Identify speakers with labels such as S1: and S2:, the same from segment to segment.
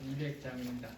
S1: 200장입니다.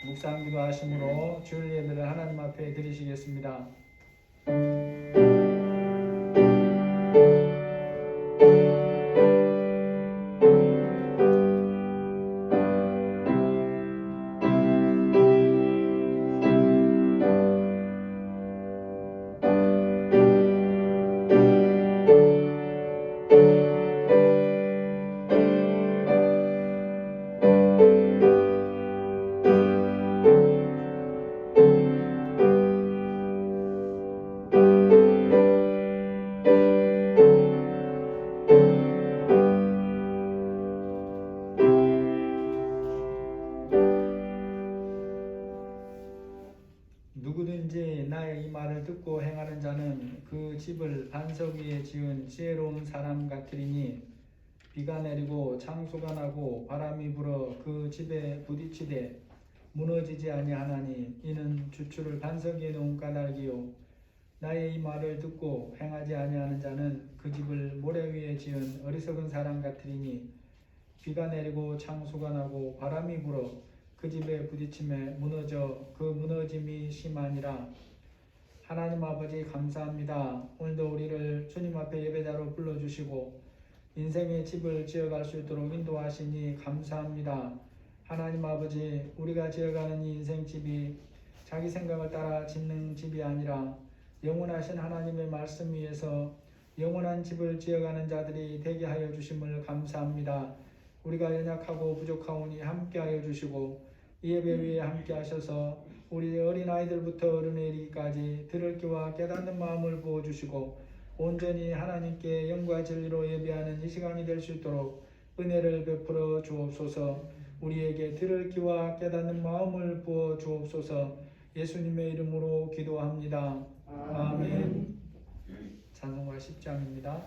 S1: 묵상기도 하심으로 주일 예배를 하나님 앞에 드리시겠습니다. 누구든지 나의 이 말을 듣고 행하는 자는 그 집을 반석 위에 지은 지혜로운 사람 같으리니 비가 내리고 창수가 나고 바람이 불어 그 집에 부딪히되 무너지지 아니하나니 이는 주추를 반석 위에 놓은 까닭이요 나의 이 말을 듣고 행하지 아니하는 자는 그 집을 모래 위에 지은 어리석은 사람 같으리니 비가 내리고 창수가 나고 바람이 불어 그 집에 부딪힘에 무너져 그 무너짐이 심하니라. 하나님 아버지 감사합니다. 오늘도 우리를 주님 앞에 예배자로 불러주시고 인생의 집을 지어갈 수 있도록 인도하시니 감사합니다. 하나님 아버지, 우리가 지어가는 이 인생집이 자기 생각을 따라 짓는 집이 아니라 영원하신 하나님의 말씀 위에서 영원한 집을 지어가는 자들이 되게 하여 주심을 감사합니다. 우리가 연약하고 부족하오니 함께하여 주시고 이 예배 위에 함께하셔서 우리 어린아이들부터 어른에 이르기까지 들을 귀와 깨닫는 마음을 부어주시고 온전히 하나님께 영과 진리로 예배하는 이 시간이 될 수 있도록 은혜를 베풀어 주옵소서. 우리에게 들을 귀와 깨닫는 마음을 부어 주옵소서. 예수님의 이름으로 기도합니다. 아멘. 찬송가 10장입니다.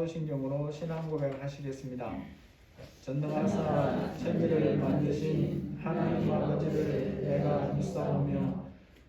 S1: 사도신경으로 신앙 고백하시겠습니다. 전능하사 천지를 만드신 하나님 아버지를 내가 믿사오며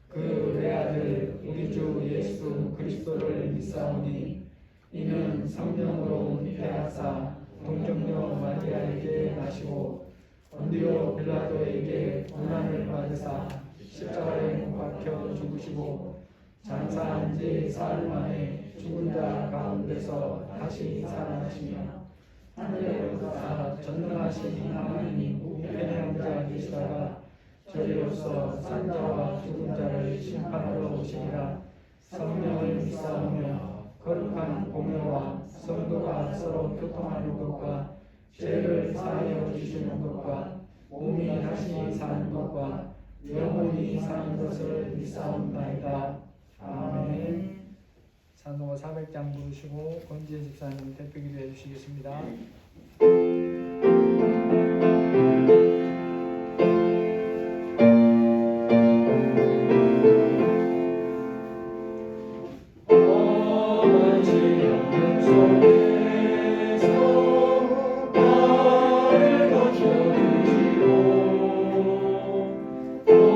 S1: 그 외아들 우리 주 예수 그리스도를 믿사오니 이는 성령으로 잉태하사 동정녀 마리아에게 나시고 본디오 빌라도에게 고난을 받으사 십자가에 못 박혀 죽으시고 장사한 지 사흘 만에 죽은 자 가운데서 다시 살아나시며 하늘에 오르사 전능하신 하나님 우편의 왕자 되시다가 저리로서 산자와 죽은 자를 심판하러 오시리라. 성령을 믿사오며 거룩한 공회와 성도가 서로 교통하는 것과 죄를 사하여 주시는 것과 몸이 다시 사는 것과 영혼이 사는 것을 믿사옵나이다. 아멘. 찬송가 400장 부르시고 권지혜 집사님 대표 기도해 주시겠습니다.
S2: Oh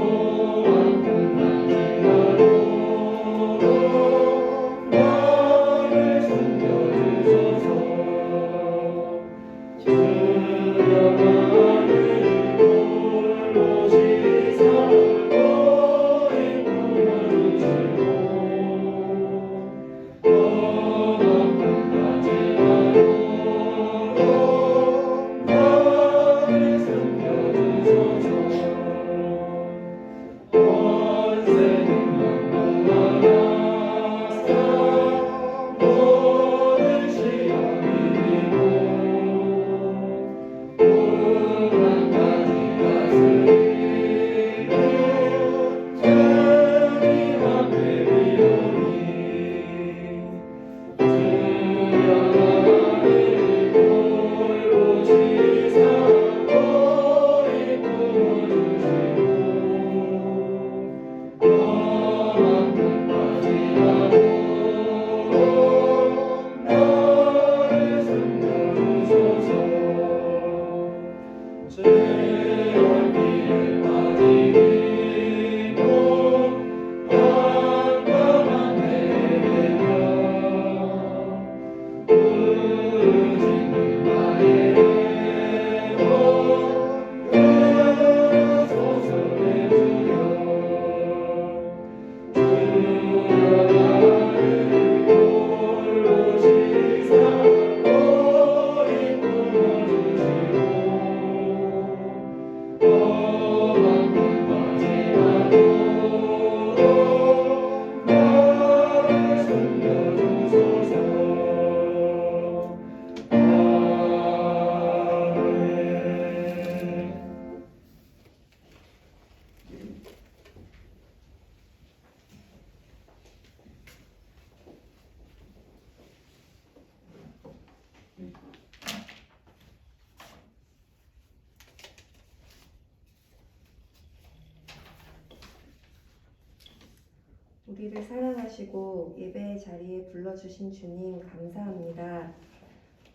S2: 우리를 사랑하시고 예배의 자리에 불러주신 주님 감사합니다.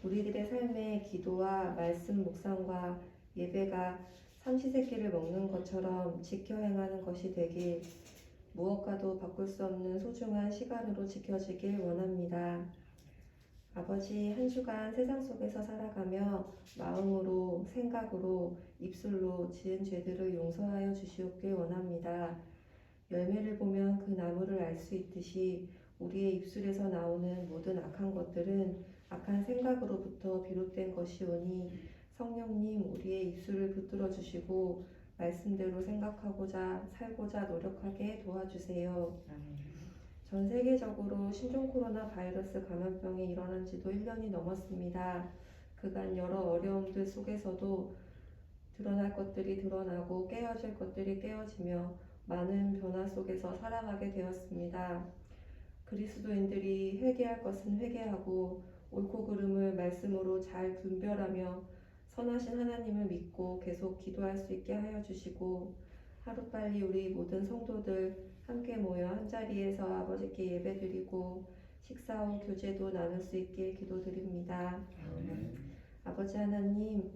S2: 우리들의 삶에 기도와 말씀 묵상과 예배가 삼시세끼를 먹는 것처럼 지켜 행하는 것이 되길, 무엇과도 바꿀 수 없는 소중한 시간으로 지켜지길 원합니다. 아버지, 한 주간 세상 속에서 살아가며 마음으로, 생각으로, 입술로 지은 죄들을 용서하여 주시옵길 원합니다. 열매를 보면 그 나무를 알 수 있듯이 우리의 입술에서 나오는 모든 악한 것들은 악한 생각으로부터 비롯된 것이오니 성령님, 우리의 입술을 붙들어 주시고 말씀대로 생각하고자 살고자 노력하게 도와주세요. 전 세계적으로 신종 코로나 바이러스 감염병이 일어난 지도 1년이 넘었습니다. 그간 여러 어려움들 속에서도 드러날 것들이 드러나고 깨어질 것들이 깨어지며 많은 변화 속에서 살아가게 되었습니다. 그리스도인들이 회개할 것은 회개하고 옳고 그름을 말씀으로 잘 분별하며 선하신 하나님을 믿고 계속 기도할 수 있게 하여 주시고, 하루빨리 우리 모든 성도들 함께 모여 한자리에서 아버지께 예배드리고 식사 후 교제도 나눌 수 있길 기도드립니다. 아버지 하나님,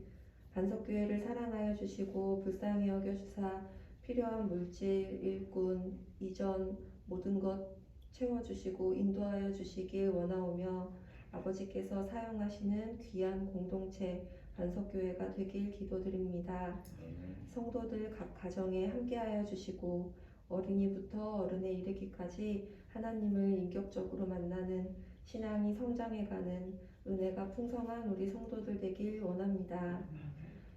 S2: 반석교회를 사랑하여 주시고 불쌍히 여겨주사 필요한 물질, 일꾼, 이전 모든 것 채워주시고 인도하여 주시길 원하오며 아버지께서 사용하시는 귀한 공동체 반석교회가 되길 기도드립니다. 성도들 각 가정에 함께하여 주시고 어린이부터 어른에 이르기까지 하나님을 인격적으로 만나는 신앙이 성장해가는 은혜가 풍성한 우리 성도들 되길 원합니다.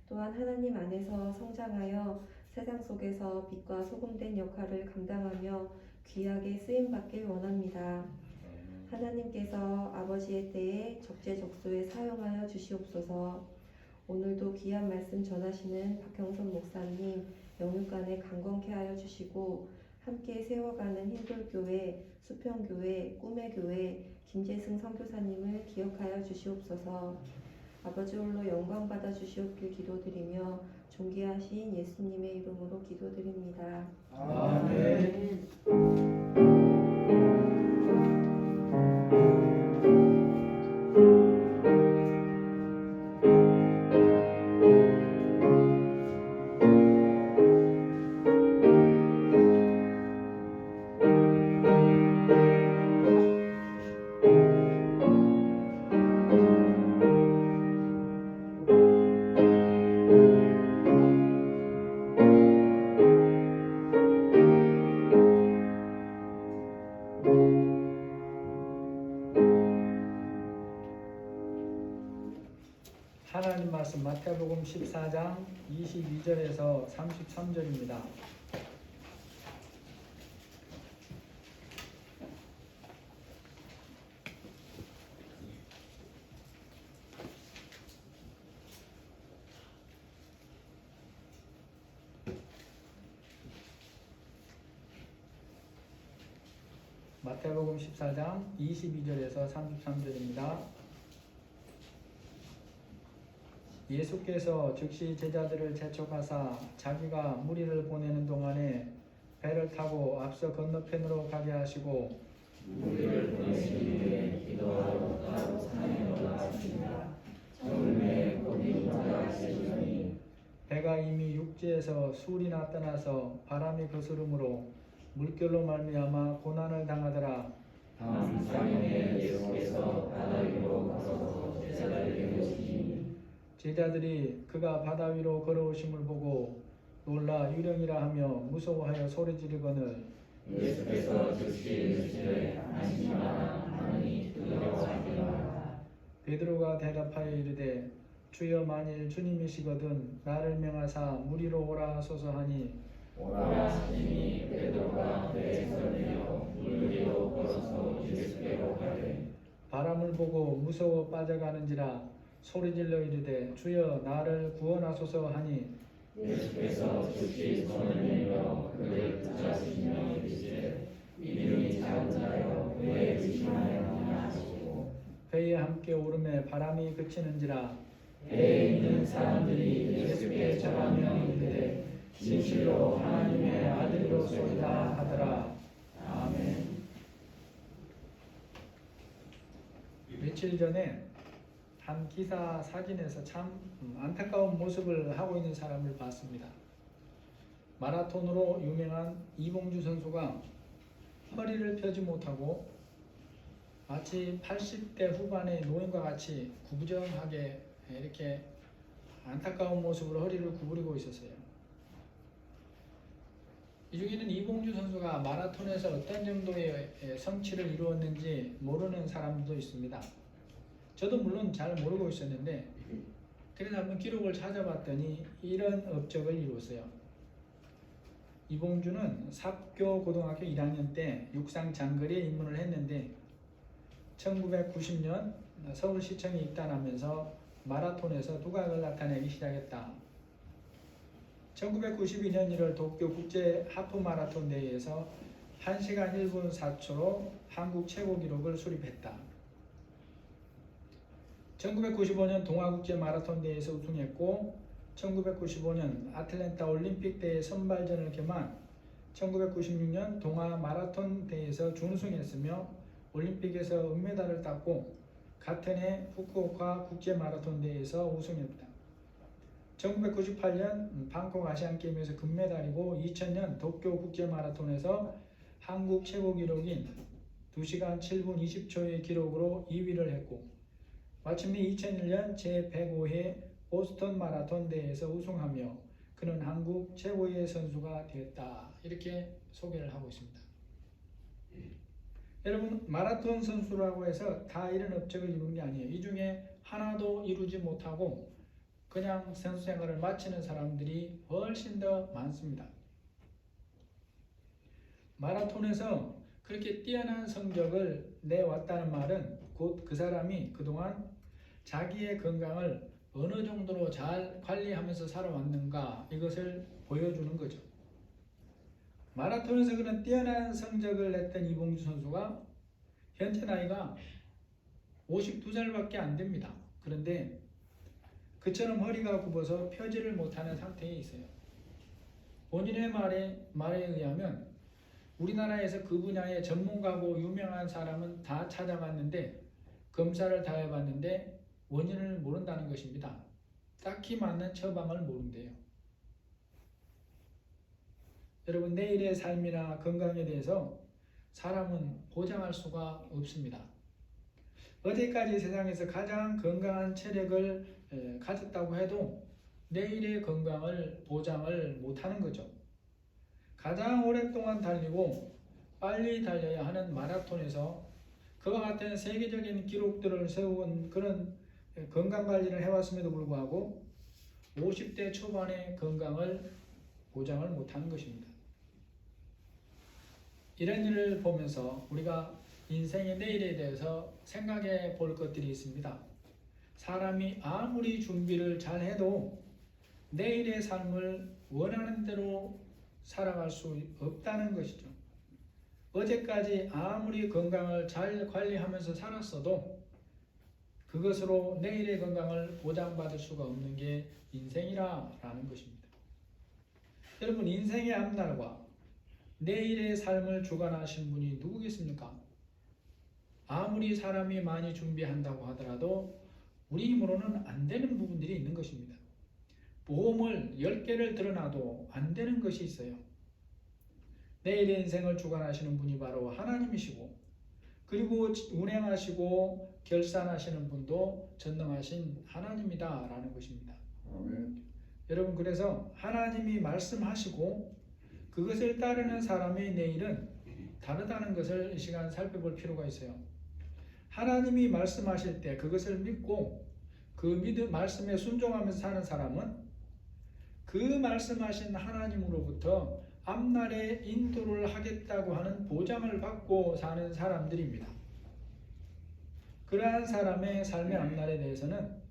S2: 또한 하나님 안에서 성장하여 세상 속에서 빛과 소금된 역할을 감당하며 귀하게 쓰임받길 원합니다. 하나님께서 아버지의 때에 적재적소에 사용하여 주시옵소서. 오늘도 귀한 말씀 전하시는 박형선 목사님 영육간에 강건케 하여 주시고 함께 세워가는 흰돌교회, 수평교회, 꿈의 교회 김재승 선교사님을 기억하여 주시옵소서. 아버지 홀로 영광 받아 주시옵길 기도드리며 존귀하신 예수님의 이름으로 기도드립니다.
S1: 아멘. 하나님 말씀 마태복음 14장 22절에서 33절입니다. 마태복음 14장 22절에서 33절입니다. 예수께서 즉시 제자들을 재촉하사 자기가 무리를 보내는 동안에 배를 타고 앞서 건너편으로 가게 하시고
S3: 무리를 보내신 후에 기도하러 따로 산에 올라가십니다. 저물매 곧 인도하시더니
S1: 배가 이미 육지에서 술이나 떠나서 바람이 거스름으로 물결로 말미암아 고난을 당하더라.
S3: 다음 사명에 예수께서 바다 위로 걸어서 제자들에게 오시니
S1: 제자들이 그가 바다 위로 걸어오심을 보고 놀라 유령이라 하며 무서워하여 소리 지르거늘
S3: 예수께서 즉시 이르시되 안심하라 하느니 두려워하지마라.
S1: 베드로가 대답하여 이르되 주여 만일 주님이시거든 나를 명하사 무리로 오라 하소서 하니
S3: 오라 하시니 베드로가 배에서 내려 물 위로 걸어서 예수께로 가되
S1: 바람을 보고 무서워 빠져가는지라 소리질러 이르되 주여 나를 구원하소서 하니
S3: 예수께서 즉시 손을 내밀어 그를 붙잡으시며 이르시되 믿음이 작은 자여 왜 의심하였느냐 하시고
S1: 배에 함께 오름에 바람이 그치는지라
S3: 배에 있는 사람들이 예수께 절하며 이르되 진실로 하나님의 아들로소이다 하더라. 아멘.
S1: 며칠 전에 한 기사 사진에서 참 안타까운 모습을 하고 있는 사람을 봤습니다. 마라톤으로 유명한 이봉주 선수가 허리를 펴지 못하고 마치 80대 후반의 노인과 같이 구부정하게 이렇게 안타까운 모습으로 허리를 구부리고 있었어요. 이 중에는 이봉주 선수가 마라톤에서 어떤 정도의 성취를 이루었는지 모르는 사람도 있습니다. 저도 물론 잘 모르고 있었는데 그래서 한번 기록을 찾아봤더니 이런 업적을 이루었어요. 이봉주는 삽교 고등학교 1학년 때 육상 장거리에 입문을 했는데 1990년 서울시청에 입단하면서 마라톤에서 두각을 나타내기 시작했다. 1992년 1월 도쿄 국제 하프 마라톤 대회에서 1시간 1분 4초로 한국 최고 기록을 수립했다. 1995년 동아국제 마라톤 대회에서 우승했고 1995년 아틀랜타 올림픽 대회 선발전을 겸한 1996년 동아 마라톤 대회에서 준우승했으며 올림픽에서 은메달을 땄고 같은 해 후쿠오카 국제 마라톤 대회에서 우승했다. 1998년 방콕 아시안게임에서 금메달이고 2000년 도쿄 국제 마라톤에서 한국 최고 기록인 2시간 7분 20초의 기록으로 2위를 했고 마침내 2001년 제105회 보스턴 마라톤 대회에서 우승하며 그는 한국 최고의 선수가 되었다. 이렇게 소개를 하고 있습니다. 여러분, 마라톤 선수라고 해서 다 이런 업적을 이룬 게 아니에요. 이 중에 하나도 이루지 못하고 그냥 선수 생활을 마치는 사람들이 훨씬 더 많습니다. 마라톤에서 그렇게 뛰어난 성적을 내왔다는 말은 곧 그 사람이 그동안 자기의 건강을 어느 정도로 잘 관리하면서 살아왔는가 이것을 보여주는 거죠. 마라톤에서 그런 뛰어난 성적을 냈던 이봉주 선수가 현재 나이가 52살밖에 안 됩니다. 그런데 그처럼 허리가 굽어서 펴지를 못하는 상태에 있어요. 본인의 말에 의하면 우리나라에서 그 분야의 전문가고 유명한 사람은 다 찾아봤는데 검사를 다 해봤는데 원인을 모른다는 것입니다. 딱히 맞는 처방을 모른대요. 여러분, 내일의 삶이나 건강에 대해서 사람은 보장할 수가 없습니다. 어제까지 세상에서 가장 건강한 체력을 가졌다고 해도 내일의 건강을 보장을 못하는 거죠. 가장 오랫동안 달리고 빨리 달려야 하는 마라톤에서 그와 같은 세계적인 기록들을 세운 그런 건강관리를 해왔음에도 불구하고 50대 초반의 건강을 보장을 못하는 것입니다. 이런 일을 보면서 우리가 인생의 내일에 대해서 생각해 볼 것들이 있습니다. 사람이 아무리 준비를 잘 해도 내일의 삶을 원하는 대로 살아갈 수 없다는 것이죠. 어제까지 아무리 건강을 잘 관리하면서 살았어도 그것으로 내일의 건강을 보장받을 수가 없는 게 인생이라는 것입니다. 여러분, 인생의 앞날과 내일의 삶을 주관하신 분이 누구겠습니까? 아무리 사람이 많이 준비한다고 하더라도 우리 힘으로는 안 되는 부분들이 있는 것입니다. 보험을 10개를 들어놔도 안 되는 것이 있어요. 내일의 인생을 주관하시는 분이 바로 하나님이시고 그리고 운행하시고 결산하시는 분도 전능하신 하나님이다라는 것입니다.
S3: 아멘.
S1: 여러분, 그래서 하나님이 말씀하시고 그것을 따르는 사람의 내일은 다르다는 것을 이 시간 살펴볼 필요가 있어요. 하나님이 말씀하실 때 그것을 믿고 그 말씀에 순종하면서 사는 사람은 그 말씀하신 하나님으로부터 앞날에 인도를 하겠다고 하는 보장을 받고 사는 사람들입니다. 그러한 사람의 삶의 앞날에 대해서는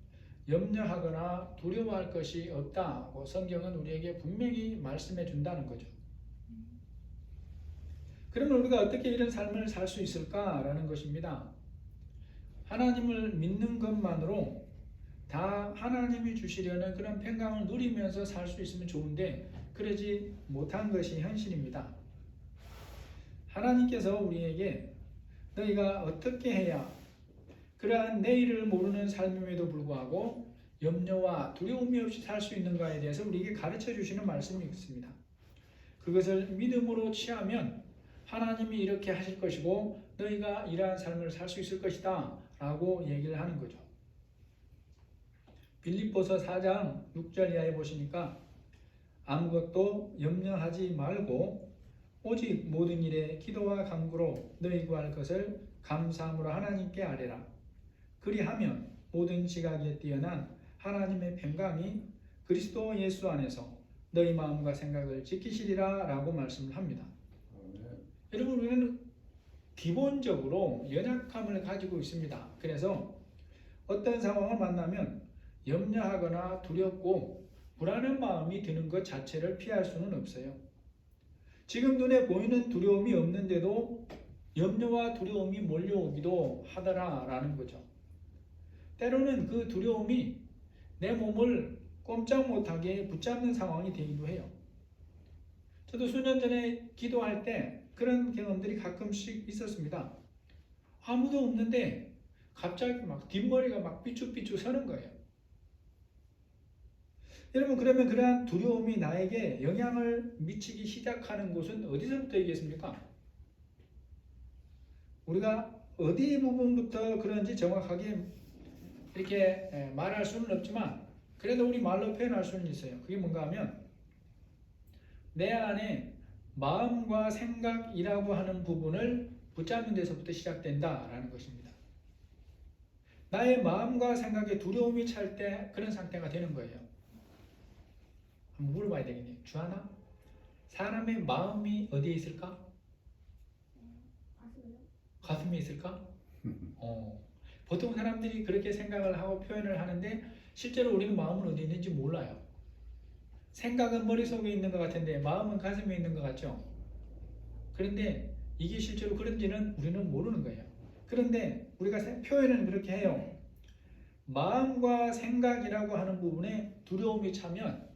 S1: 염려하거나 두려워할 것이 없다고 성경은 우리에게 분명히 말씀해 준다는 거죠. 그러면 우리가 어떻게 이런 삶을 살 수 있을까라는 것입니다. 하나님을 믿는 것만으로 다 하나님이 주시려는 그런 평강을 누리면서 살 수 있으면 좋은데 그러지 못한 것이 현실입니다. 하나님께서 우리에게 너희가 어떻게 해야 그러한 내일을 모르는 삶임에도 불구하고 염려와 두려움이 없이 살 수 있는가에 대해서 우리에게 가르쳐 주시는 말씀이 있습니다. 그것을 믿음으로 취하면 하나님이 이렇게 하실 것이고 너희가 이러한 삶을 살 수 있을 것이다 라고 얘기를 하는 거죠. 빌립보서 4장 6절 이하에 보시니까 아무것도 염려하지 말고 오직 모든 일에 기도와 간구로 너희 구할 것을 감사함으로 하나님께 아뢰라. 그리하면 모든 지각에 뛰어난 하나님의 평강이 그리스도 예수 안에서 너희 마음과 생각을 지키시리라 라고 말씀을 합니다. 여러분, 우리는 기본적으로 연약함을 가지고 있습니다. 그래서 어떤 상황을 만나면 염려하거나 두렵고 불안한 마음이 드는 것 자체를 피할 수는 없어요. 지금 눈에 보이는 두려움이 없는데도 염려와 두려움이 몰려오기도 하더라라는 거죠. 때로는 그 두려움이 내 몸을 꼼짝 못하게 붙잡는 상황이 되기도 해요. 저도 수년 전에 기도할 때 그런 경험들이 가끔씩 있었습니다. 아무도 없는데 갑자기 막 뒷머리가 막 삐쭉삐쭉 서는 거예요. 여러분, 그러면 그러한 두려움이 나에게 영향을 미치기 시작하는 곳은 어디서부터 있겠습니까? 우리가 어디 부분부터 그런지 정확하게 이렇게 말할 수는 없지만 그래도 우리 말로 표현할 수는 있어요. 그게 뭔가 하면 내 안에 마음과 생각이라고 하는 부분을 붙잡는 데서부터 시작된다라는 것입니다. 나의 마음과 생각에 두려움이 찰 때 그런 상태가 되는 거예요. 한번 물어봐야 되겠네요. 주하나? 사람의 마음이 어디에 있을까? 가슴에 있을까? 보통 사람들이 그렇게 생각을 하고 표현을 하는데 실제로 우리는 마음은 어디 있는지 몰라요. 생각은 머릿속에 있는 것 같은데 마음은 가슴에 있는 것 같죠? 그런데 이게 실제로 그런지는 우리는 모르는 거예요. 그런데 우리가 표현은 그렇게 해요. 마음과 생각이라고 하는 부분에 두려움이 차면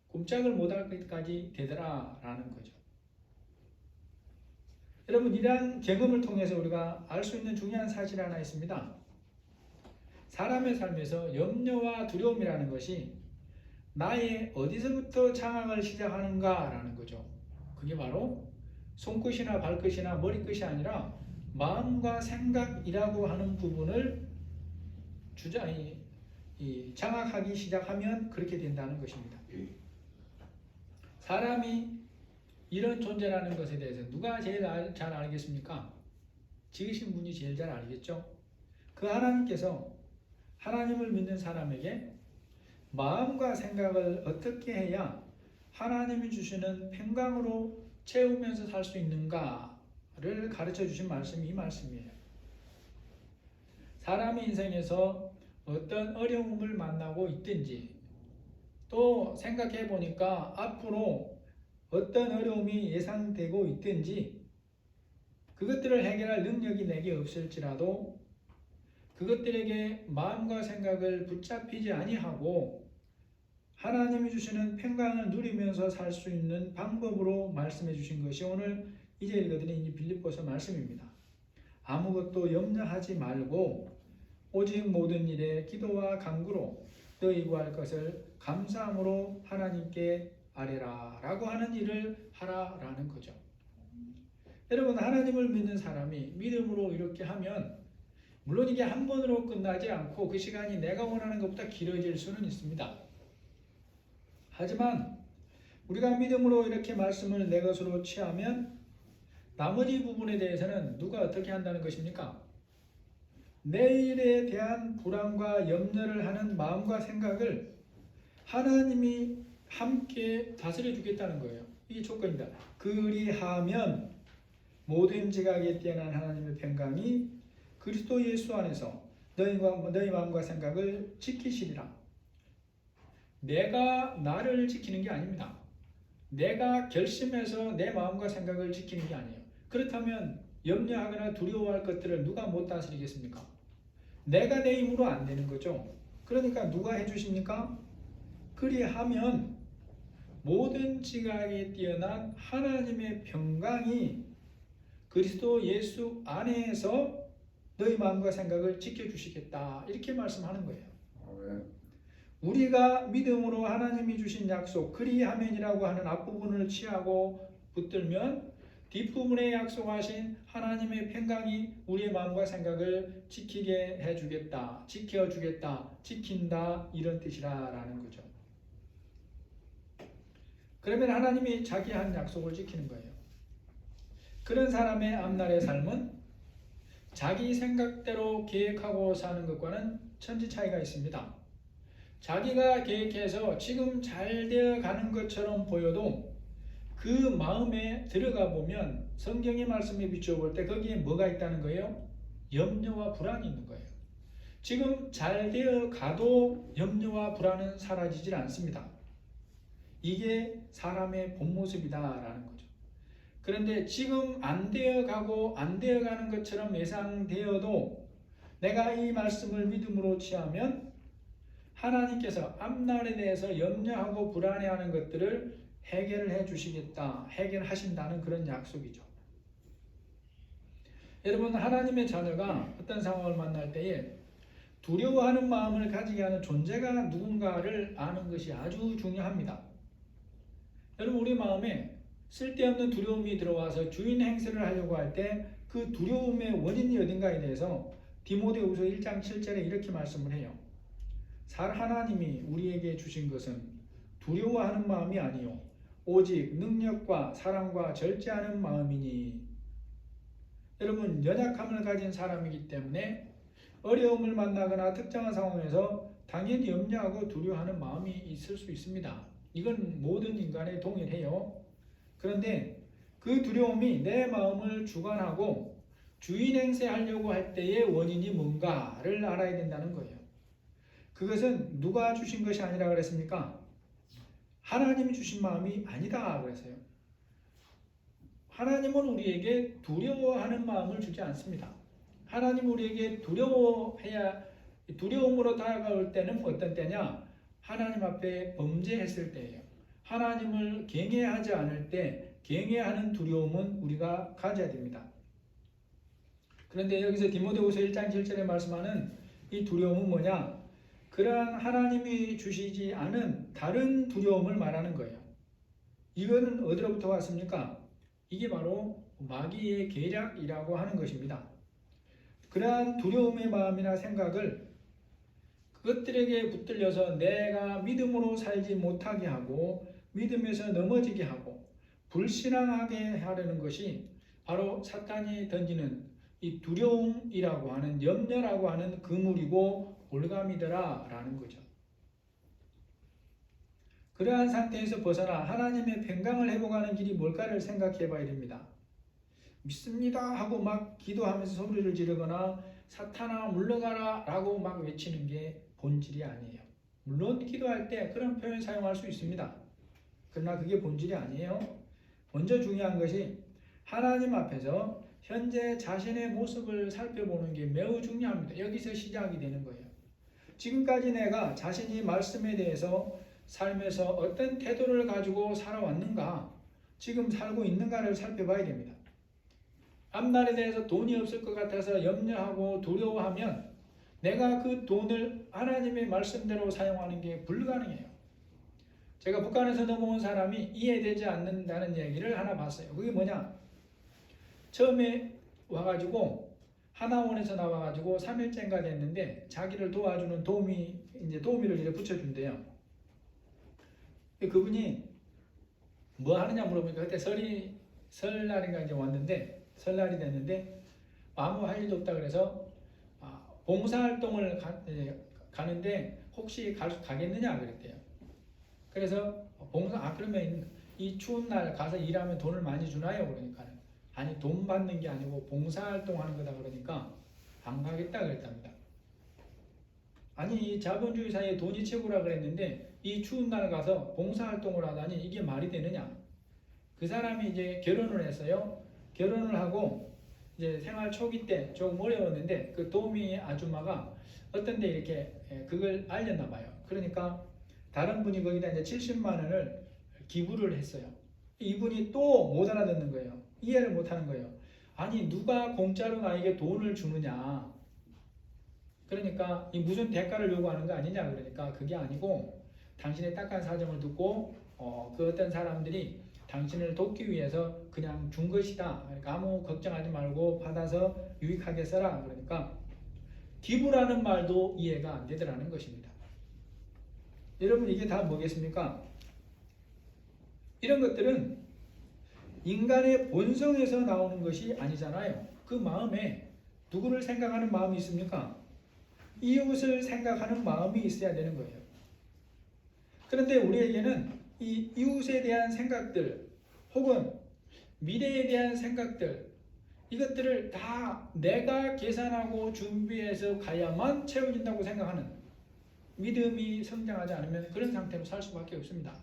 S1: 꼼짝을 못할 것까지 되더라라는 거죠. 여러분, 이러한 경험을 통해서 우리가 알 수 있는 중요한 사실 하나 있습니다. 사람의 삶에서 염려와 두려움이라는 것이 나의 어디서부터 장악을 시작하는가라는 거죠. 그게 바로 손끝이나 발끝이나 머리끝이 아니라 마음과 생각이라고 하는 부분을 장악하기 시작하면 그렇게 된다는 것입니다. 사람이 이런 존재라는 것에 대해서 누가 제일 잘 알겠습니까? 지으신 분이 제일 잘 알겠죠? 그 하나님께서 하나님을 믿는 사람에게 마음과 생각을 어떻게 해야 하나님이 주시는 평강으로 채우면서 살 수 있는가를 가르쳐 주신 말씀이 이 말씀이에요. 사람의 인생에서 어떤 어려움을 만나고 있든지 또 생각해 보니까 앞으로 어떤 어려움이 예상되고 있든지 그것들을 해결할 능력이 내게 없을지라도 그것들에게 마음과 생각을 붙잡히지 아니하고 하나님이 주시는 평강을 누리면서 살 수 있는 방법으로 말씀해 주신 것이 오늘 이제 읽어드린 이 빌립보서 말씀입니다. 아무것도 염려하지 말고 오직 모든 일에 기도와 간구로 너희 구할 것을 감사함으로 하나님께 아뢰라 라고 하는 일을 하라라는 거죠. 여러분, 하나님을 믿는 사람이 믿음으로 이렇게 하면 물론 이게 한 번으로 끝나지 않고 그 시간이 내가 원하는 것보다 길어질 수는 있습니다. 하지만 우리가 믿음으로 이렇게 말씀을 내 것으로 취하면 나머지 부분에 대해서는 누가 어떻게 한다는 것입니까? 내일에 대한 불안과 염려를 하는 마음과 생각을 하나님이 함께 다스려 주겠다는 거예요. 이게 조건이다. 그리하면 모든 지각에 뛰어난 하나님의 평강이 그리스도 예수 안에서 너희 마음과 생각을 지키시리라. 내가 나를 지키는 게 아닙니다. 내가 결심해서 내 마음과 생각을 지키는 게 아니에요. 그렇다면 염려하거나 두려워할 것들을 누가 못 다스리겠습니까? 내가 내 힘으로 안 되는 거죠. 그러니까 누가 해주십니까? 그리하면 모든 지각에 뛰어난 하나님의 평강이 그리스도 예수 안에서 너희 마음과 생각을 지켜주시겠다. 이렇게 말씀하는 거예요.
S3: 아멘.
S1: 우리가 믿음으로 하나님이 주신 약속 그리하면이라고 하는 앞부분을 취하고 붙들면 뒷부분에 약속하신 하나님의 평강이 우리의 마음과 생각을 지키게 해주겠다, 지켜주겠다, 지킨다 이런 뜻이라는 거죠. 그러면 하나님이 자기 한 약속을 지키는 거예요. 그런 사람의 앞날의 삶은 자기 생각대로 계획하고 사는 것과는 천지 차이가 있습니다. 자기가 계획해서 지금 잘 되어 가는 것처럼 보여도 그 마음에 들어가 보면 성경의 말씀에 비추어 볼 때 거기에 뭐가 있다는 거예요? 염려와 불안이 있는 거예요. 지금 잘 되어 가도 염려와 불안은 사라지질 않습니다. 이게 사람의 본 모습이다라는 거죠. 그런데 지금 안 되어 가고 안 되어 가는 것처럼 예상되어도 내가 이 말씀을 믿음으로 취하면 하나님께서 앞날에 대해서 염려하고 불안해하는 것들을 해결을 해 주시겠다, 해결하신다는 그런 약속이죠. 여러분, 하나님의 자녀가 어떤 상황을 만날 때에 두려워하는 마음을 가지게 하는 존재가 누군가를 아는 것이 아주 중요합니다. 여러분, 우리 마음에 쓸데없는 두려움이 들어와서 주인 행세를 하려고 할 때 그 두려움의 원인이 어딘가에 대해서 디모데후서 1장 7절에 이렇게 말씀을 해요. 하나님이 우리에게 주신 것은 두려워하는 마음이 아니요 오직 능력과 사랑과 절제하는 마음이니. 여러분, 연약함을 가진 사람이기 때문에 어려움을 만나거나 특정한 상황에서 당연히 염려하고 두려워하는 마음이 있을 수 있습니다. 이건 모든 인간에 동일해요. 그런데 그 두려움이 내 마음을 주관하고 주인 행세하려고 할 때의 원인이 뭔가를 알아야 된다는 거예요. 그것은 누가 주신 것이 아니라 그랬습니까? 하나님이 주신 마음이 아니다 그랬어요. 하나님은 우리에게 두려워하는 마음을 주지 않습니다. 하나님 우리에게 두려움으로 다가올 때는 어떤 때냐? 하나님 앞에 범죄했을 때예요. 하나님을 경외하지 않을 때 경외하는 두려움은 우리가 가져야 됩니다. 그런데 여기서 디모데후서 1장 7절에 말씀하는 이 두려움은 뭐냐? 그러한 하나님이 주시지 않은 다른 두려움을 말하는 거예요. 이거는 어디로부터 왔습니까? 이게 바로 마귀의 계략이라고 하는 것입니다. 그러한 두려움의 마음이나 생각을 그것들에게 붙들려서 내가 믿음으로 살지 못하게 하고 믿음에서 넘어지게 하고 불신앙하게 하려는 것이 바로 사탄이 던지는 이 두려움이라고 하는 염려라고 하는 그물이고 올감이더라 라는 거죠. 그러한 상태에서 벗어나 하나님의 평강을 회복하는 길이 뭘까를 생각해 봐야 됩니다. 믿습니다 하고 막 기도하면서 소리를 지르거나 사탄아 물러가라 라고 막 외치는 게 본질이 아니에요. 물론 기도할 때 그런 표현 사용할 수 있습니다. 그러나 그게 본질이 아니에요. 먼저 중요한 것이 하나님 앞에서 현재 자신의 모습을 살펴보는 게 매우 중요합니다. 여기서 시작이 되는 거예요. 지금까지 내가 자신이 말씀에 대해서 삶에서 어떤 태도를 가지고 살아왔는가, 지금 살고 있는가를 살펴봐야 됩니다. 앞날에 대해서 돈이 없을 것 같아서 염려하고 두려워하면 내가 그 돈을 하나님의 말씀대로 사용하는 게 불가능해요. 제가 북한에서 넘어온 사람이 이해되지 않는다는 얘기를 하나 봤어요. 그게 뭐냐? 처음에 와가지고 하나원에서 나와가지고 3일째인가 됐는데 자기를 도와주는 도우미를 이제 붙여준대요. 그분이 뭐 하느냐 물어보니까 그때 설날인가 이제 왔는데 설날이 됐는데 아무 할 일도 없다 그래서 봉사활동을 가는데 혹시 가겠느냐 그랬대요. 그래서 그러면 이 추운 날 가서 일하면 돈을 많이 주나요? 그러니까 아니 돈 받는 게 아니고 봉사활동 하는 거다 그러니까 안 가겠다 그랬답니다. 아니 자본주의 사회에 돈이 최고라 그랬는데 이 추운 날 가서 봉사활동을 하다니 이게 말이 되느냐? 그 사람이 이제 결혼을 했어요. 결혼을 하고 이제 생활 초기 때 조금 어려웠는데 그 도우미 아줌마가 어떤 데 이렇게 그걸 알렸나 봐요. 그러니까 다른 분이 거기다 이제 70만 원을 기부를 했어요. 이분이 또 못 알아듣는 거예요. 이해를 못 하는 거예요. 아니 누가 공짜로 나에게 돈을 주느냐, 그러니까 이 무슨 대가를 요구하는 거 아니냐, 그러니까 그게 아니고 당신의 딱한 사정을 듣고 그 어떤 사람들이 당신을 돕기 위해서 그냥 준 것이다. 그러니까 아무 걱정하지 말고 받아서 유익하게 써라. 그러니까 기부라는 말도 이해가 안 되더라는 것입니다. 여러분 이게 다 뭐겠습니까? 이런 것들은 인간의 본성에서 나오는 것이 아니잖아요. 그 마음에 누구를 생각하는 마음이 있습니까? 이웃을 생각하는 마음이 있어야 되는 거예요. 그런데 우리에게는 이 이웃에 대한 생각들 혹은 미래에 대한 생각들, 이것들을 다 내가 계산하고 준비해서 가야만 채워진다고 생각하는 믿음이 성장하지 않으면 그런 상태로 살 수밖에 없습니다.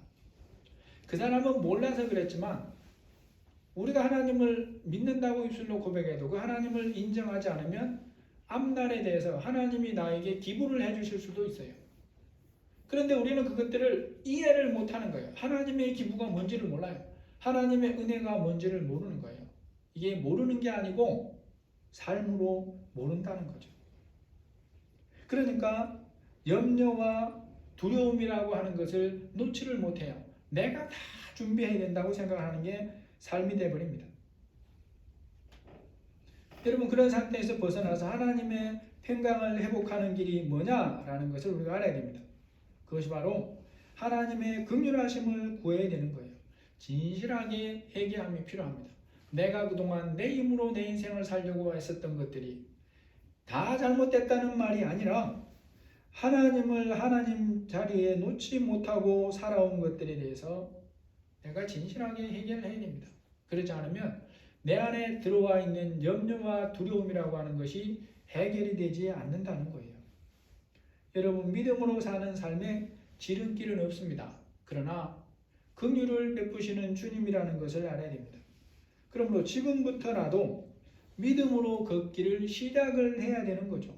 S1: 그 사람은 몰라서 그랬지만 우리가 하나님을 믿는다고 입술로 고백해도 그 하나님을 인정하지 않으면 앞날에 대해서 하나님이 나에게 기부를 해주실 수도 있어요. 그런데 우리는 그것들을 이해를 못하는 거예요. 하나님의 기부가 뭔지를 몰라요. 하나님의 은혜가 뭔지를 모르는 거예요. 이게 모르는 게 아니고 삶으로 모른다는 거죠. 그러니까 염려와 두려움이라고 하는 것을 놓지를 못해요. 내가 다 준비해야 된다고 생각하는 게 삶이 되어버립니다. 여러분 그런 상태에서 벗어나서 하나님의 평강을 회복하는 길이 뭐냐라는 것을 우리가 알아야 됩니다. 그것이 바로 하나님의 긍휼하심을 구해야 되는 거예요. 진실하게 회개함이 필요합니다. 내가 그동안 내 힘으로 내 인생을 살려고 했었던 것들이 다 잘못됐다는 말이 아니라 하나님을 하나님 자리에 놓지 못하고 살아온 것들에 대해서 내가 진실하게 해결을 해야 됩니다. 그렇지 않으면 내 안에 들어와 있는 염려와 두려움이라고 하는 것이 해결이 되지 않는다는 거예요. 여러분 믿음으로 사는 삶에 지름길은 없습니다. 그러나 긍휼을 베푸시는 주님이라는 것을 알아야 됩니다. 그러므로 지금부터라도 믿음으로 걷기를 시작을 해야 되는 거죠.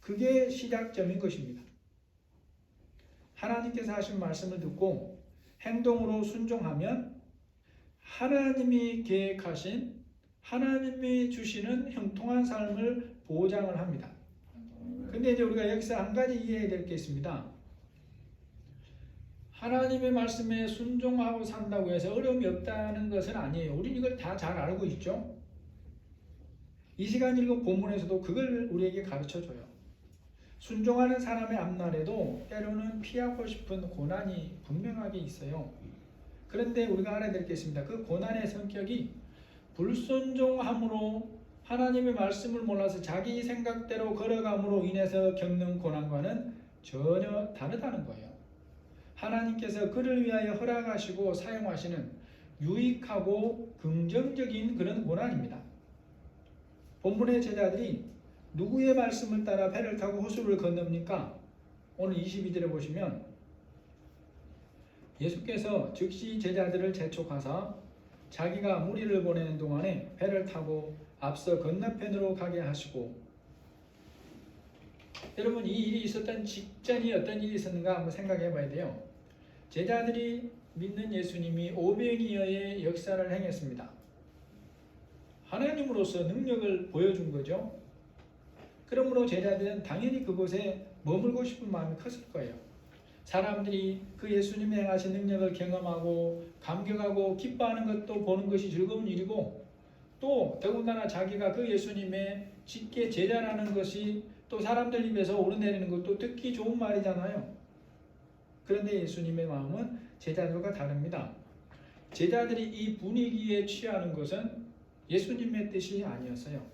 S1: 그게 시작점인 것입니다. 하나님께서 하신 말씀을 듣고 행동으로 순종하면 하나님이 계획하신 하나님이 주시는 형통한 삶을 보장을 합니다. 근데 이제 우리가 여기서 한 가지 이해해야 될 게 있습니다. 하나님의 말씀에 순종하고 산다고 해서 어려움이 없다는 것은 아니에요. 우리는 이걸 다 잘 알고 있죠. 이 시간 읽은 본문에서도 그걸 우리에게 가르쳐줘요. 순종하는 사람의 앞날에도 때로는 피하고 싶은 고난이 분명하게 있어요. 그런데 우리가 알아야 될 게 있습니다. 그 고난의 성격이 불순종함으로 하나님의 말씀을 몰라서 자기 생각대로 걸어감으로 인해서 겪는 고난과는 전혀 다르다는 거예요. 하나님께서 그를 위하여 허락하시고 사용하시는 유익하고 긍정적인 그런 고난입니다. 본문의 제자들이 누구의 말씀을 따라 배를 타고 호수를 건넙니까? 오늘 22절에 보시면 예수께서 즉시 제자들을 재촉하사 자기가 무리를 보내는 동안에 배를 타고 앞서 건너편으로 가게 하시고, 여러분 이 일이 있었던 직전이 어떤 일이 있었는가 한번 생각해 봐야 돼요. 제자들이 믿는 예수님이 오병이어의 역사를 행했습니다. 하나님으로서 능력을 보여준 거죠. 그러므로 제자들은 당연히 그곳에 머물고 싶은 마음이 컸을 거예요. 사람들이 그 예수님이 행하신 능력을 경험하고 감격하고 기뻐하는 것도 보는 것이 즐거운 일이고, 또 더군다나 자기가 그 예수님의 직계 제자라는 것이 또 사람들 입에서 오르내리는 것도 듣기 좋은 말이잖아요. 그런데 예수님의 마음은 제자들과 다릅니다. 제자들이 이 분위기에 취하는 것은 예수님의 뜻이 아니었어요.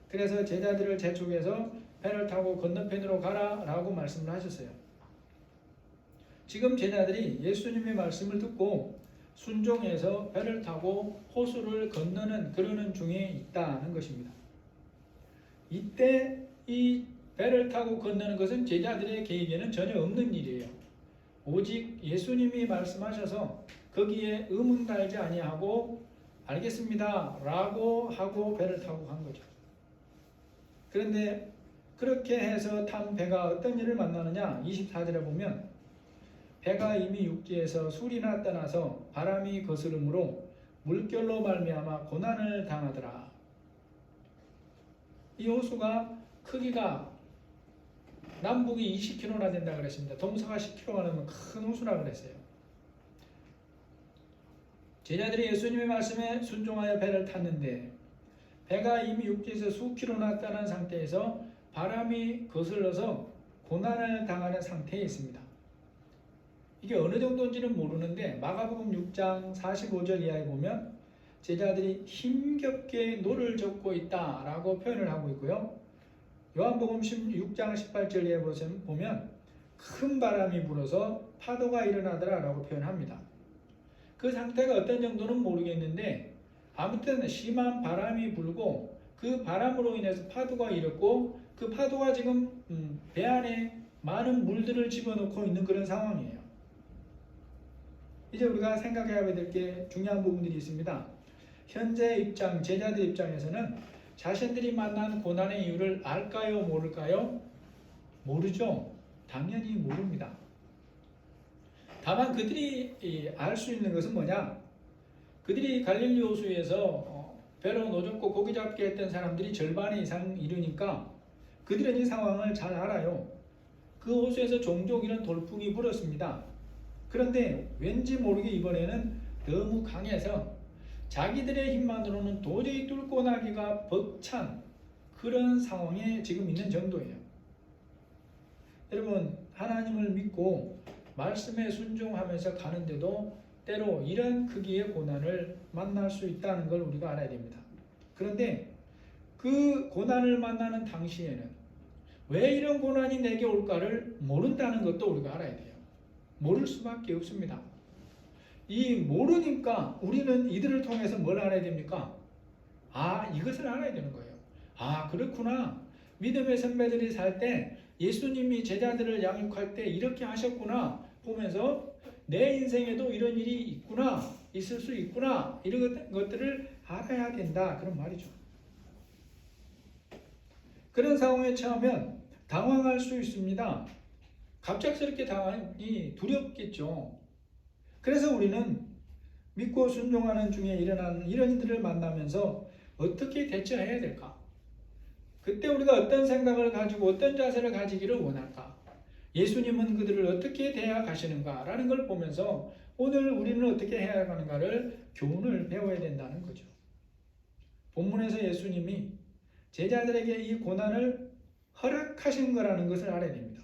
S1: 그래서 제자들을 재촉해서 배를 타고 건너편으로 가라 라고 말씀을 하셨어요. 지금 제자들이 예수님의 말씀을 듣고 순종해서 배를 타고 호수를 건너는 그러는 중에 있다는 것입니다. 이때 이 배를 타고 건너는 것은 제자들의 계획에는 전혀 없는 일이에요. 오직 예수님이 말씀하셔서 거기에 의문 달지 아니하고 알겠습니다 라고 하고 배를 타고 간 거죠. 그런데 그렇게 해서 탄 배가 어떤 일을 만나느냐, 24절에 보면 배가 이미 육지에서 술이나 떠나서 바람이 거스름으로 물결로 말미암아 고난을 당하더라. 이 호수가 크기가 남북이 20km나 된다 그랬습니다. 동서가 10km가 넘으면 큰 호수라 그랬어요. 제자들이 예수님의 말씀에 순종하여 배를 탔는데 배가 이미 육지에서 수킬로나 떠난 상태에서 바람이 거슬러서 고난을 당하는 상태에 있습니다. 이게 어느 정도인지는 모르는데 마가복음 6장 45절 이하에 보면 제자들이 힘겹게 노를 젓고 있다라고 표현을 하고 있고요. 요한복음 6장 18절에 보면 큰 바람이 불어서 파도가 일어나더라라고 표현합니다. 그 상태가 어떤 정도는 모르겠는데 아무튼 심한 바람이 불고 그 바람으로 인해서 파도가 일었고 그 파도가 지금 배 안에 많은 물들을 집어넣고 있는 그런 상황이에요. 이제 우리가 생각해야 될 게 중요한 부분들이 있습니다. 현재 입장, 제자들 입장에서는 자신들이 만난 고난의 이유를 알까요? 모를까요? 모르죠. 당연히 모릅니다. 다만 그들이 알 수 있는 것은 뭐냐? 그들이 갈릴리 호수에서 배로 노젓고 고기 잡게 했던 사람들이 절반 이상 이르니까 그들은 이 상황을 잘 알아요. 그 호수에서 종종 이런 돌풍이 불었습니다. 그런데 왠지 모르게 이번에는 너무 강해서 자기들의 힘만으로는 도저히 뚫고 나기가 벅찬 그런 상황에 지금 있는 정도예요. 여러분, 하나님을 믿고 말씀에 순종하면서 가는데도 때로 이런 크기의 고난을 만날 수 있다는 걸 우리가 알아야 됩니다. 그런데 그 고난을 만나는 당시에는 왜 이런 고난이 내게 올까를 모른다는 것도 우리가 알아야 돼요. 모를 수밖에 없습니다. 이 모르니까 우리는 이들을 통해서 뭘 알아야 됩니까? 이것을 알아야 되는 거예요. 그렇구나. 믿음의 선배들이 살 때 예수님이 제자들을 양육할 때 이렇게 하셨구나 보면서 내 인생에도 이런 일이 있구나, 있을 수 있구나, 이런 것들을 알아야 된다. 그런 말이죠. 그런 상황에 처하면 당황할 수 있습니다. 갑작스럽게 당하니 두렵겠죠. 그래서 우리는 믿고 순종하는 중에 일어나는 이런 이들을 만나면서 어떻게 대처해야 될까? 그때 우리가 어떤 생각을 가지고 어떤 자세를 가지기를 원할까? 예수님은 그들을 어떻게 대해 가시는가? 라는 걸 보면서 오늘 우리는 어떻게 해야 하는가를 교훈을 배워야 된다는 거죠. 본문에서 예수님이 제자들에게 이 고난을 허락하신 거라는 것을 알아야 됩니다.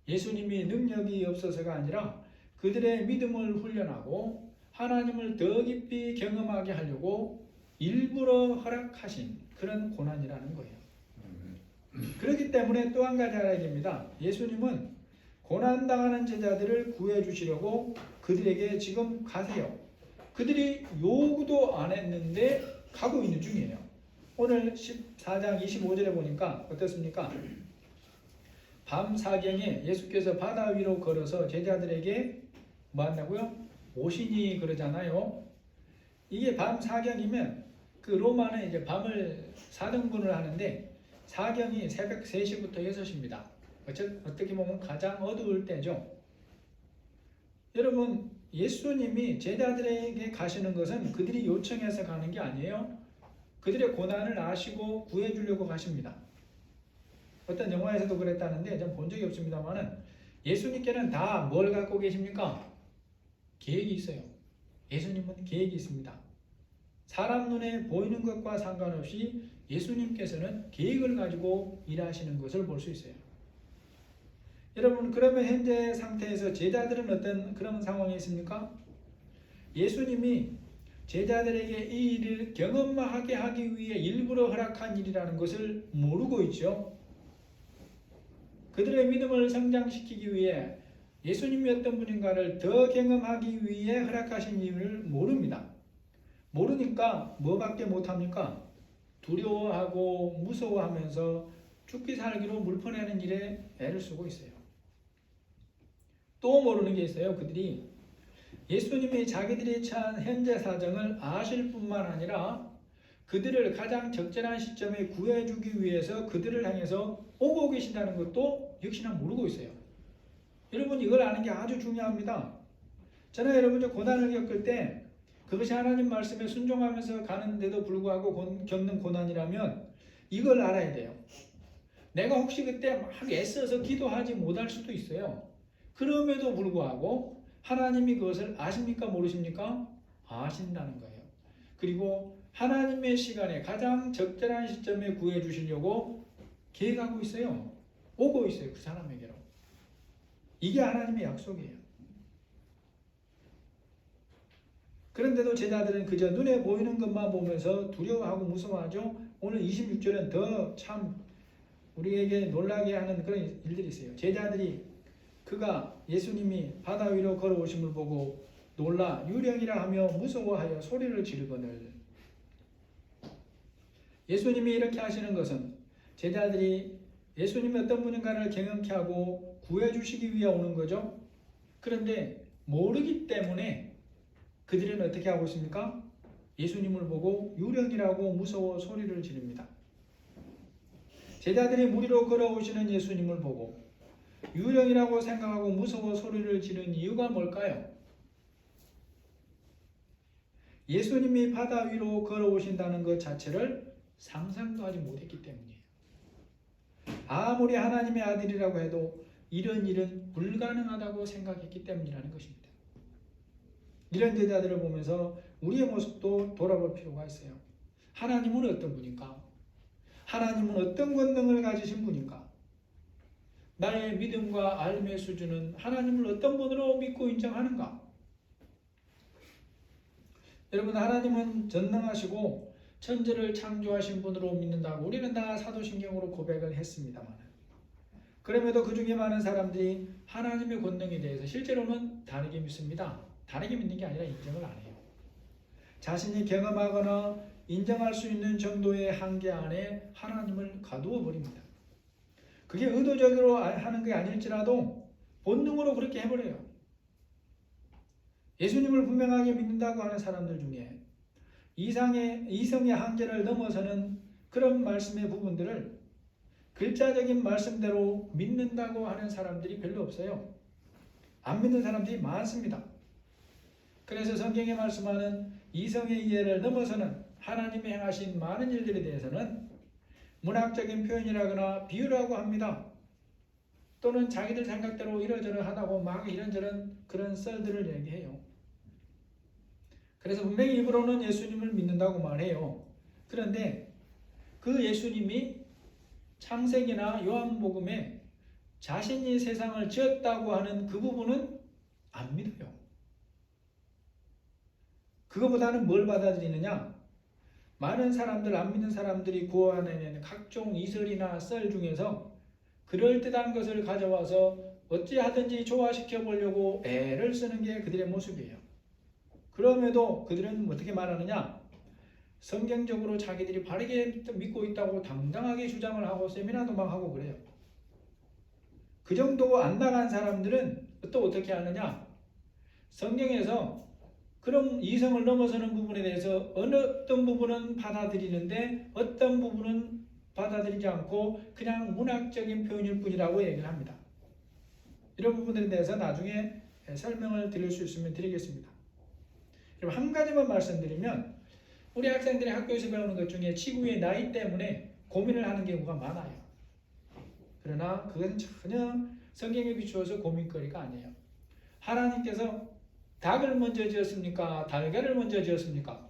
S1: 예수님이 능력이 없어서가 아니라 그들의 믿음을 훈련하고 하나님을 더 깊이 경험하게 하려고 일부러 허락하신 그런 고난이라는 거예요. 그렇기 때문에 또 한 가지 알아야 됩니다. 예수님은 고난당하는 제자들을 구해주시려고 그들에게 지금 가세요. 그들이 요구도 안 했는데 가고 있는 중이에요. 오늘 14장 25절에 보니까 어떻습니까? 밤 사경에 예수께서 바다 위로 걸어서 제자들에게 뭐 한다고요? 오시니 그러잖아요. 이게 밤 사경이면 그 로마는 이제 밤을 4등분을 하는데 사경이 새벽 3시부터 6시입니다. 어떻게 보면 가장 어두울 때죠. 여러분, 예수님이 제자들에게 가시는 것은 그들이 요청해서 가는 게 아니에요. 그들의 고난을 아시고 구해주려고 가십니다. 어떤 영화에서도 그랬다는데 전 본 적이 없습니다만은 예수님께는 다 뭘 갖고 계십니까? 계획이 있어요. 예수님은 계획이 있습니다. 사람 눈에 보이는 것과 상관없이 예수님께서는 계획을 가지고 일하시는 것을 볼 수 있어요. 여러분, 그러면 현재 상태에서 제자들은 어떤 그런 상황이 있습니까? 예수님이 제자들에게 이 일을 경험하게 하기 위해 일부러 허락한 일이라는 것을 모르고 있죠. 그들의 믿음을 성장시키기 위해 예수님이 어떤 분인가를 더 경험하기 위해 허락하신 일을 모릅니다. 모르니까 뭐밖에 못합니까? 두려워하고 무서워하면서 죽기 살기로 물퍼내는 일에 애를 쓰고 있어요. 또 모르는 게 있어요. 그들이 예수님이 자기들이 처한 현재 사정을 아실 뿐만 아니라 그들을 가장 적절한 시점에 구해주기 위해서 그들을 향해서 오고 계신다는 것도 역시나 모르고 있어요. 여러분, 이걸 아는 게 아주 중요합니다. 저는 여러분이 고난을 겪을 때 그것이 하나님 말씀에 순종하면서 가는데도 불구하고 겪는 고난이라면 이걸 알아야 돼요. 내가 혹시 그때 막 애써서 기도하지 못할 수도 있어요. 그럼에도 불구하고 하나님이 그것을 아십니까? 모르십니까? 아신다는 거예요. 그리고 하나님의 시간에 가장 적절한 시점에 구해 주시려고 계획하고 있어요. 오고 있어요. 그 사람에게로. 이게 하나님의 약속이에요. 그런데도 제자들은 그저 눈에 보이는 것만 보면서 두려워하고 무서워하죠. 오늘 26절은 더 참 우리에게 놀라게 하는 그런 일들이 있어요. 제자들이 그가 예수님이 바다 위로 걸어오심을 보고 놀라 유령이라 하며 무서워하여 소리를 지르거늘. 예수님이 이렇게 하시는 것은 제자들이 예수님이 어떤 분인가를 경험케 하고 구해주시기 위해 오는 거죠. 그런데 모르기 때문에 그들은 어떻게 하고 있습니까? 예수님을 보고 유령이라고 무서워 소리를 지릅니다. 제자들이 무리로 걸어오시는 예수님을 보고 유령이라고 생각하고 무서워 소리를 지른 이유가 뭘까요? 예수님이 바다 위로 걸어오신다는 것 자체를 상상도 하지 못했기 때문이에요. 아무리 하나님의 아들이라고 해도 이런 일은 불가능하다고 생각했기 때문이라는 것입니다. 이런 제자들을 보면서 우리의 모습도 돌아볼 필요가 있어요. 하나님은 어떤 분인가? 하나님은 어떤 권능을 가지신 분인가? 나의 믿음과 알매 수준은 하나님을 어떤 분으로 믿고 인정하는가? 여러분, 하나님은 전능하시고 천지를 창조하신 분으로 믿는다고 우리는 다 사도신경으로 고백을 했습니다만, 그럼에도 그 중에 많은 사람들이 하나님의 권능에 대해서 실제로는 다르게 믿습니다. 다르게 믿는 게 아니라 인정을 안 해요. 자신이 경험하거나 인정할 수 있는 정도의 한계 안에 하나님을 가두어 버립니다. 그게 의도적으로 하는 게 아닐지라도 본능으로 그렇게 해버려요. 예수님을 분명하게 믿는다고 하는 사람들 중에 이성의 한계를 넘어서는 그런 말씀의 부분들을 글자적인 말씀대로 믿는다고 하는 사람들이 별로 없어요. 안 믿는 사람들이 많습니다. 그래서 성경에 말씀하는 이성의 이해를 넘어서는 하나님의 행하신 많은 일들에 대해서는 문학적인 표현이라거나 비유라고 합니다. 또는 자기들 생각대로 이러저러 하다고 막 이런저런 그런 썰들을 얘기해요. 그래서 분명히 입으로는 예수님을 믿는다고 말해요. 그런데 그 예수님이 창세기나 요한복음에 자신이 세상을 지었다고 하는 그 부분은 안 믿어요. 그거보다는 뭘 받아들이느냐? 많은 사람들, 안 믿는 사람들이 구워내는 각종 이설이나 썰 중에서 그럴듯한 것을 가져와서 어찌하든지 좋아시켜 보려고 애를 쓰는 게 그들의 모습이에요. 그럼에도 그들은 어떻게 말하느냐? 성경적으로 자기들이 바르게 믿고 있다고 당당하게 주장을 하고 세미나도 막 하고 그래요. 그 정도 안 나간 사람들은 또 어떻게 하느냐? 성경에서 그럼 이성을 넘어서는 부분에 대해서 어떤 부분은 받아들이는데 어떤 부분은 받아들이지 않고 그냥 문학적인 표현일 뿐이라고 얘기를 합니다. 이런 부분들에 대해서 나중에 설명을 드릴 수 있으면 드리겠습니다. 그럼 한 가지만 말씀드리면 우리 학생들이 학교에서 배우는 것 중에 지구의 나이 때문에 고민을 하는 경우가 많아요. 그러나 그것은 전혀 성경에 비추어서 고민거리가 아니에요. 하나님께서 닭을 먼저 지었습니까? 달걀을 먼저 지었습니까?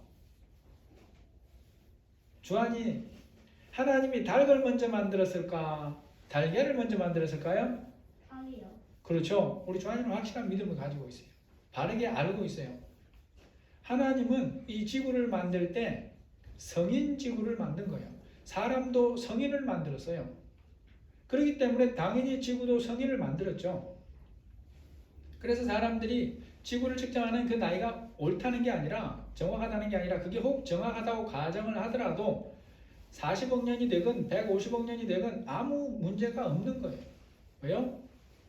S1: 주한이 하나님이 닭을 먼저 만들었을까? 달걀을 먼저 만들었을까요?
S3: 닭이요.
S1: 그렇죠. 우리 주한이는 확실한 믿음을 가지고 있어요. 바르게 알고 있어요. 하나님은 이 지구를 만들 때 성인 지구를 만든 거예요. 사람도 성인을 만들었어요. 그렇기 때문에 당연히 지구도 성인을 만들었죠. 그래서 사람들이 지구를 측정하는 그 나이가 옳다는 게 아니라 정확하다는 게 아니라 그게 혹 정확하다고 가정을 하더라도 40억 년이 되건 150억 년이 되건 아무 문제가 없는 거예요. 왜요?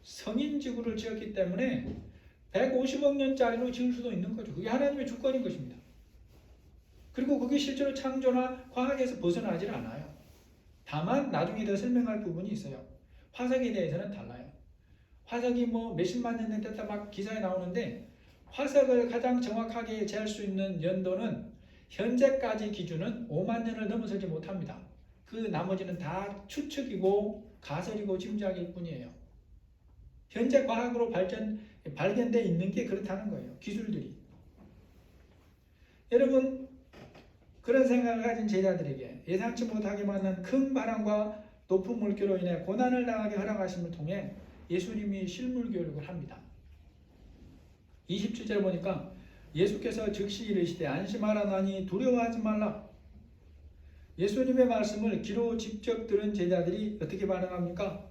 S1: 성인 지구를 지었기 때문에 150억 년짜리로 지을 수도 있는 거죠. 그게 하나님의 주권인 것입니다. 그리고 그게 실제로 창조나 과학에서 벗어나질 않아요. 다만 나중에 더 설명할 부분이 있어요. 화석에 대해서는 달라요. 화석이 뭐 몇십만 년 됐다 막 기사에 나오는데 화석을 가장 정확하게 재할 수 있는 연도는 현재까지 기준은 5만 년을 넘어서지 못합니다. 그 나머지는 다 추측이고 가설이고 짐작일 뿐이에요. 현재 과학으로 발견되어 있는 게 그렇다는 거예요. 기술들이. 여러분, 그런 생각을 가진 제자들에게 예상치 못하게 만난 큰 바람과 높은 물결로 인해 고난을 당하게 허락하심을 통해 예수님이 실물 교육을 합니다. 27절 보니까 예수께서 즉시 이르시되 안심하라 나니 두려워하지 말라. 예수님의 말씀을 귀로 직접 들은 제자들이 어떻게 반응합니까?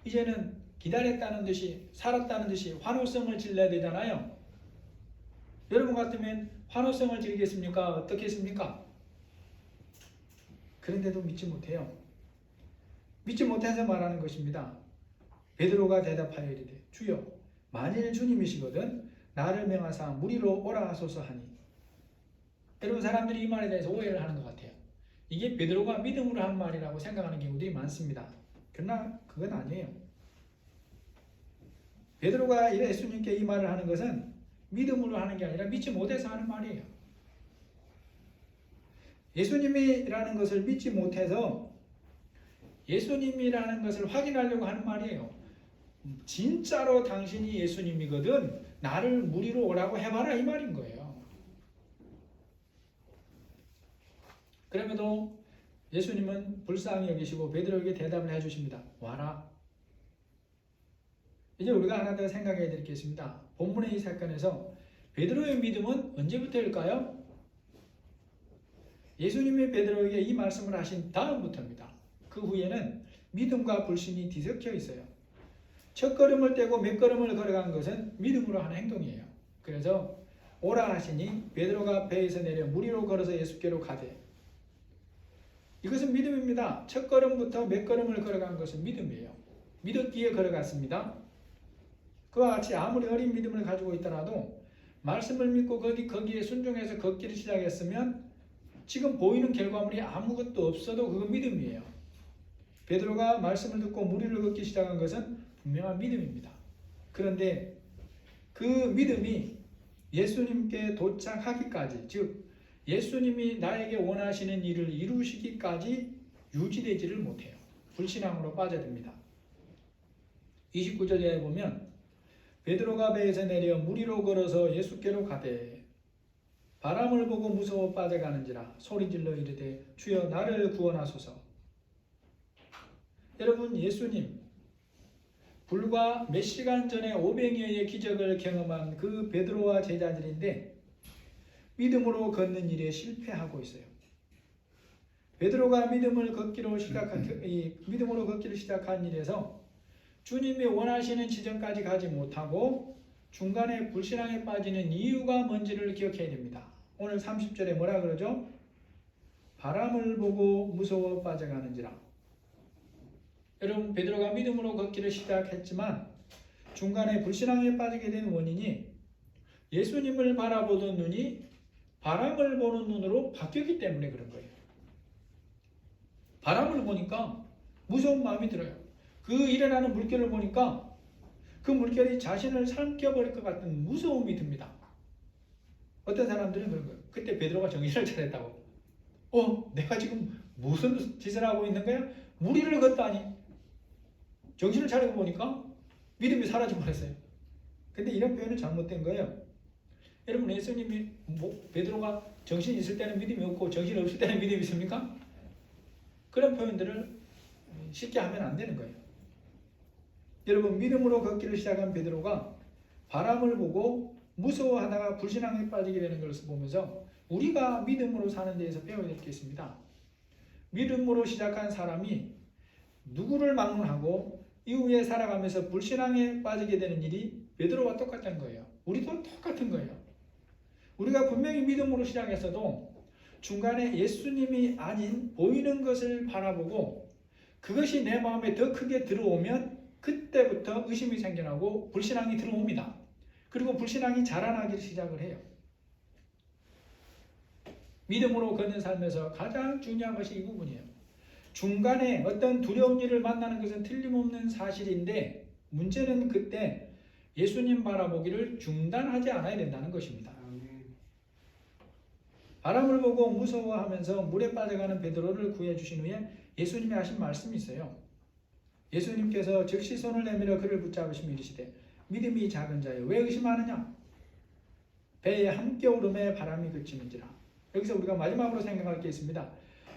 S1: 이제는 기다렸다는 듯이 살았다는 듯이 환호성을 질러야 되잖아요. 여러분 같으면 환호성을 지르겠습니까? 어떻게 했습니까? 그런데도 믿지 못해요. 믿지 못해서 말하는 것입니다. 베드로가 대답하여 이르되 주여 만일 주님이시거든 나를 명하사 무리로 오라 하소서 하니. 여러분 사람들이 이 말에 대해서 오해를 하는 것 같아요. 이게 베드로가 믿음으로 한 말이라고 생각하는 경우들이 많습니다. 그러나 그건 아니에요. 베드로가 예수님께 이 말을 하는 것은 믿음으로 하는 게 아니라 믿지 못해서 하는 말이에요. 예수님이라는 것을 믿지 못해서 예수님이라는 것을 확인하려고 하는 말이에요. 진짜로 당신이 예수님이거든 나를 무리로 오라고 해봐라 이 말인 거예요. 그럼에도 예수님은 불쌍히 여기시고 베드로에게 대답을 해주십니다. 와라. 이제 우리가 하나 더 생각해야 될 게 있습니다. 본문의 이 사건에서 베드로의 믿음은 언제부터일까요? 예수님이 베드로에게 이 말씀을 하신 다음부터입니다. 그 후에는 믿음과 불신이 뒤섞여 있어요. 첫 걸음을 떼고 몇 걸음을 걸어간 것은 믿음으로 하는 행동이에요. 그래서 오라 하시니 베드로가 배에서 내려 무리로 걸어서 예수께로 가되, 이것은 믿음입니다. 첫 걸음부터 몇 걸음을 걸어간 것은 믿음이에요. 믿었기에 걸어갔습니다. 그와 같이 아무리 어린 믿음을 가지고 있더라도 말씀을 믿고 거기에 순종해서 걷기를 시작했으면 지금 보이는 결과물이 아무것도 없어도 그건 믿음이에요. 베드로가 말씀을 듣고 무리를 걷기 시작한 것은 분명한 믿음입니다. 그런데 그 믿음이 예수님께 도착하기까지, 즉 예수님이 나에게 원하시는 일을 이루시기까지 유지되지를 못해요. 불신앙으로 빠져듭니다. 29절에 보면 베드로가 배에서 내려 무리로 걸어서 예수께로 가되 바람을 보고 무서워 빠져가는지라 소리질러 이르되 주여 나를 구원하소서. 여러분, 예수님 불과 몇 시간 전에 500여의 기적을 경험한 그 베드로와 제자들인데 믿음으로 걷는 일에 실패하고 있어요. 베드로가 믿음으로 걷기를 시작한 일에서 주님이 원하시는 지점까지 가지 못하고 중간에 불신앙에 빠지는 이유가 뭔지를 기억해야 됩니다. 오늘 30절에 뭐라 그러죠? 바람을 보고 무서워 빠져가는지라. 여러분, 베드로가 믿음으로 걷기를 시작했지만 중간에 불신앙에 빠지게 된 원인이 예수님을 바라보던 눈이 바람을 보는 눈으로 바뀌었기 때문에 그런 거예요. 바람을 보니까 무서운 마음이 들어요. 그 일어나는 물결을 보니까 그 물결이 자신을 삼켜버릴 것 같은 무서움이 듭니다. 어떤 사람들은 그런 거예요. 그때 베드로가 정신을 차렸다고. 내가 지금 무슨 짓을 하고 있는 거야? 무리를 걷다니. 정신을 차리고 보니까 믿음이 사라져버렸어요. 근데 이런 표현은 잘못된 거예요. 여러분, 예수님이 베드로가 정신이 있을 때는 믿음이 없고 정신이 없을 때는 믿음이 있습니까? 그런 표현들을 쉽게 하면 안 되는 거예요. 여러분, 믿음으로 걷기를 시작한 베드로가 바람을 보고 무서워하다가 불신앙에 빠지게 되는 것을 보면서 우리가 믿음으로 사는 데에서 배워야 될 게 있습니다. 믿음으로 시작한 사람이 누구를 막론하고 이후에 살아가면서 불신앙에 빠지게 되는 일이 베드로와 똑같은 거예요. 우리도 똑같은 거예요. 우리가 분명히 믿음으로 시작했어도 중간에 예수님이 아닌 보이는 것을 바라보고 그것이 내 마음에 더 크게 들어오면 그때부터 의심이 생겨나고 불신앙이 들어옵니다. 그리고 불신앙이 자라나기 시작을 해요. 믿음으로 걷는 삶에서 가장 중요한 것이 이 부분이에요. 중간에 어떤 두려운 일을 만나는 것은 틀림없는 사실인데 문제는 그때 예수님 바라보기를 중단하지 않아야 된다는 것입니다. 바람을 보고 무서워하면서 물에 빠져가는 베드로를 구해주신 후에 예수님이 하신 말씀이 있어요. 예수님께서 즉시 손을 내밀어 그를 붙잡으시며 이르시되 믿음이 작은 자여 왜 의심하느냐? 배에 함께 오름에 바람이 그치는지라. 여기서 우리가 마지막으로 생각할 게 있습니다.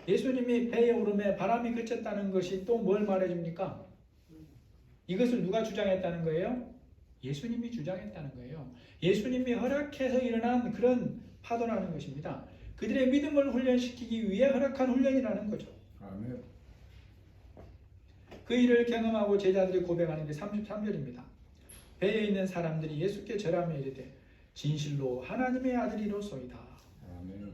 S1: 예수님이 배에 오름에 바람이 그쳤다는 것이 또 뭘 말해줍니까? 이것을 누가 주장했다는 거예요? 예수님이 주장했다는 거예요. 예수님이 허락해서 일어난 그런 파도라는 것입니다. 그들의 믿음을 훈련시키기 위해 허락한 훈련이라는 거죠.
S3: 아멘.
S1: 그 일을 경험하고 제자들이 고백하는 게 33절입니다. 배에 있는 사람들이 예수께 절하며 이르되 진실로 하나님의 아들이로소이다.
S3: 아멘.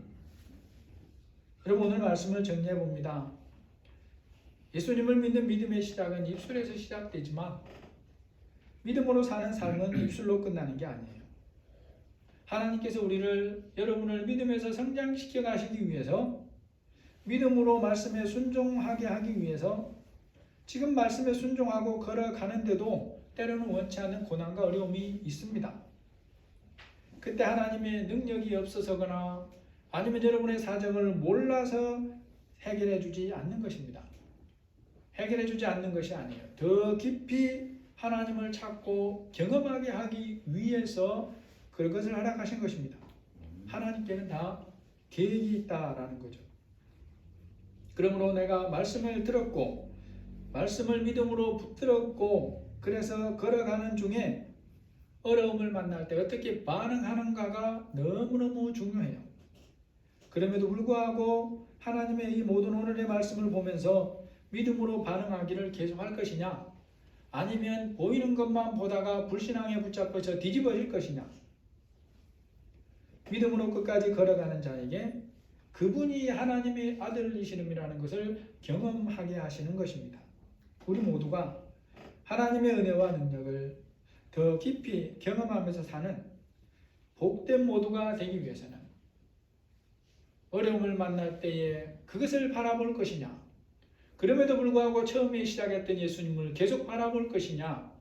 S1: 여러분 오늘 말씀을 정리해 봅니다. 예수님을 믿는 믿음의 시작은 입술에서 시작되지만 믿음으로 사는 삶은 입술로 끝나는 게 아니에요. 하나님께서 여러분을 믿음에서 성장시켜 가시기 위해서 믿음으로 말씀에 순종하게 하기 위해서 지금 말씀에 순종하고 걸어가는데도 때로는 원치 않는 고난과 어려움이 있습니다. 그때 하나님의 능력이 없어서거나 아니면 여러분의 사정을 몰라서 해결해 주지 않는 것입니다. 해결해 주지 않는 것이 아니에요. 더 깊이 하나님을 찾고 경험하게 하기 위해서 그것을 허락하신 것입니다. 하나님께는 다 계획이 있다라는 거죠. 그러므로 내가 말씀을 들었고 말씀을 믿음으로 붙들었고 그래서 걸어가는 중에 어려움을 만날 때 어떻게 반응하는가가 너무너무 중요해요. 그럼에도 불구하고 하나님의 이 모든 오늘의 말씀을 보면서 믿음으로 반응하기를 계속할 것이냐 아니면 보이는 것만 보다가 불신앙에 붙잡혀서 뒤집어질 것이냐. 믿음으로 끝까지 걸어가는 자에게 그분이 하나님의 아들이시름이라는 것을 경험하게 하시는 것입니다. 우리 모두가 하나님의 은혜와 능력을 더 깊이 경험하면서 사는 복된 모두가 되기 위해서는 어려움을 만날 때에 그것을 바라볼 것이냐 그럼에도 불구하고 처음에 시작했던 예수님을 계속 바라볼 것이냐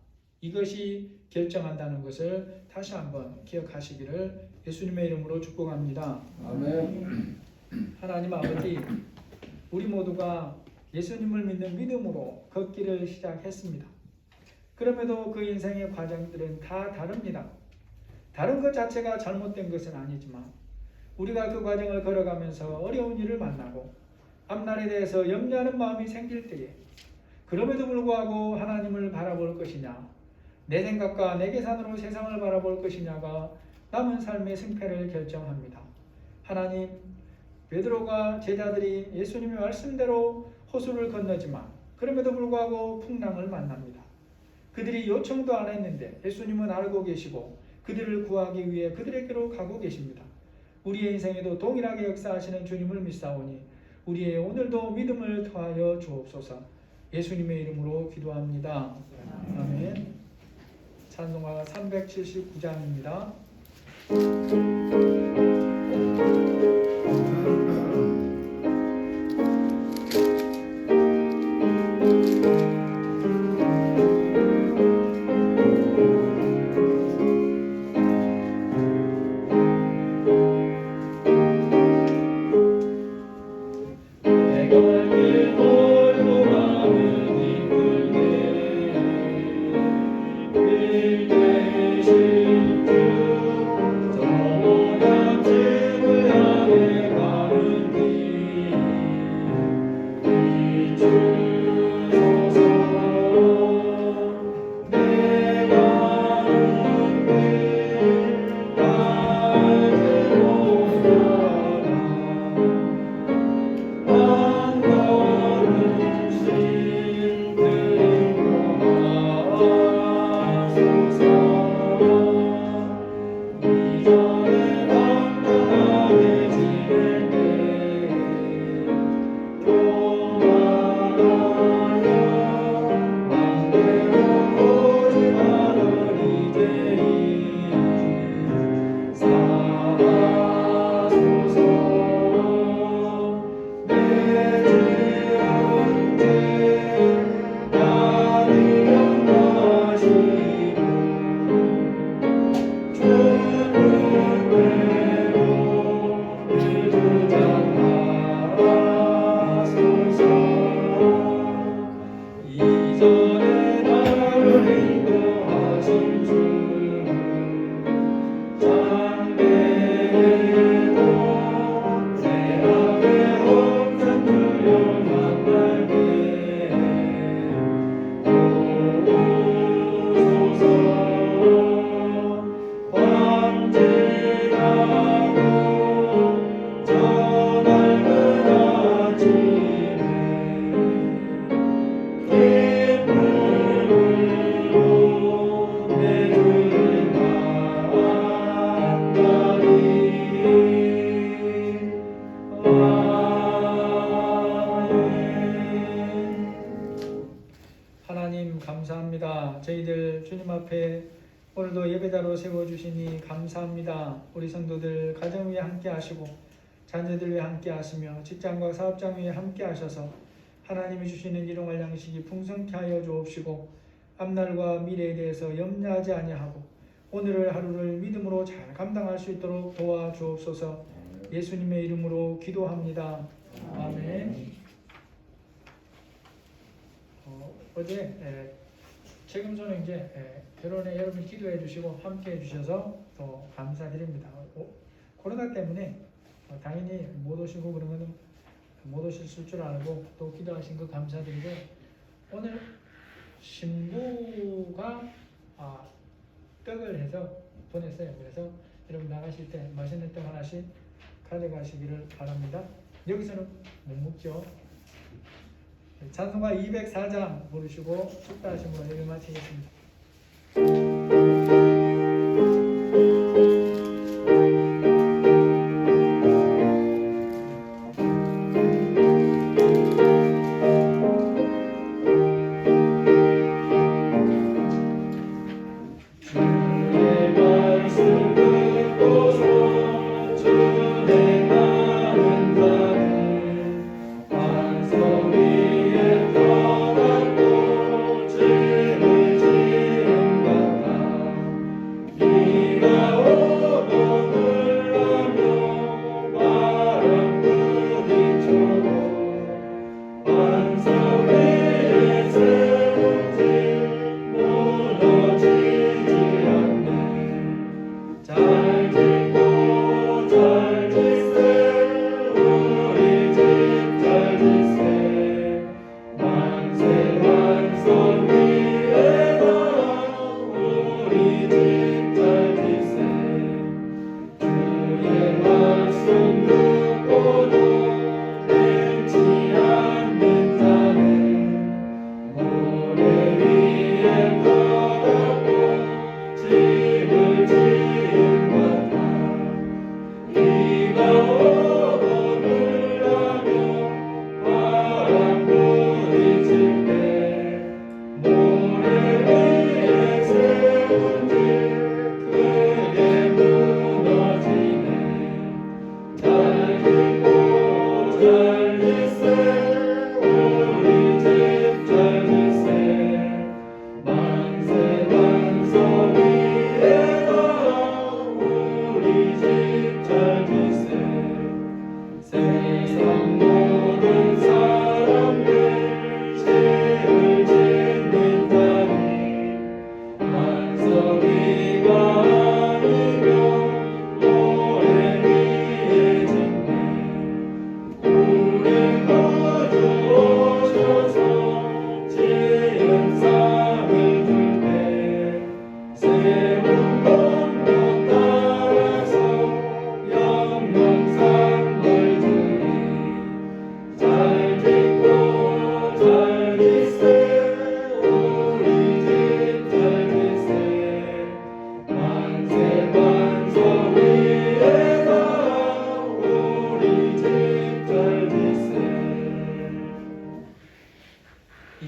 S1: 이것이 결정한다는 것을 다시 한번 기억하시기를 예수님의 이름으로 축복합니다.
S3: 아멘.
S1: 하나님 아버지 우리 모두가 예수님을 믿는 믿음으로 걷기를 시작했습니다. 그럼에도 그 인생의 과정들은 다 다릅니다. 다른 것 자체가 잘못된 것은 아니지만 우리가 그 과정을 걸어가면서 어려운 일을 만나고 앞날에 대해서 염려하는 마음이 생길 때에 그럼에도 불구하고 하나님을 바라볼 것이냐 내 생각과 내 계산으로 세상을 바라볼 것이냐가 남은 삶의 승패를 결정합니다. 하나님 베드로가 제자들이 예수님의 말씀대로 호수를 건너지만 그럼에도 불구하고 풍랑을 만납니다. 그들이 요청도 안 했는데 예수님은 알고 계시고 그들을 구하기 위해 그들에게로 가고 계십니다. 우리의 인생에도 동일하게 역사하시는 주님을 믿사오니 우리의 오늘도 믿음을 더하여 주옵소서. 예수님의 이름으로 기도합니다. 아멘. 찬송가 379장입니다.
S3: 아멘.
S1: 앞에 오늘도 예배자로 세워주시니 감사합니다. 우리 성도들 가정 위에 함께 하시고 자녀들 위해 함께 하시며 직장과 사업장 위에 함께 하셔서 하나님이 주시는 일용할 양식이 풍성케 하여 주옵시고 앞날과 미래에 대해서 염려하지 아니하고 오늘을 하루를 믿음으로 잘 감당할 수 있도록 도와주옵소서. 예수님의 이름으로 기도합니다. 아멘. 어제 책임서는 이제 결혼에 여러분 기도해 주시고 함께 해 주셔서 더 감사드립니다. 코로나 때문에 당연히 못 오시고 그런 거는 못 오실 줄 알고 또 기도하신 거 감사드리고 오늘 신부가 떡을 해서 보냈어요. 그래서 여러분 나가실 때 맛있는 떡 하나씩 가져가시기를 바랍니다. 여기서는 못 먹죠. 찬송가 204장 부르시고 축도하시면 예배 마치겠습니다.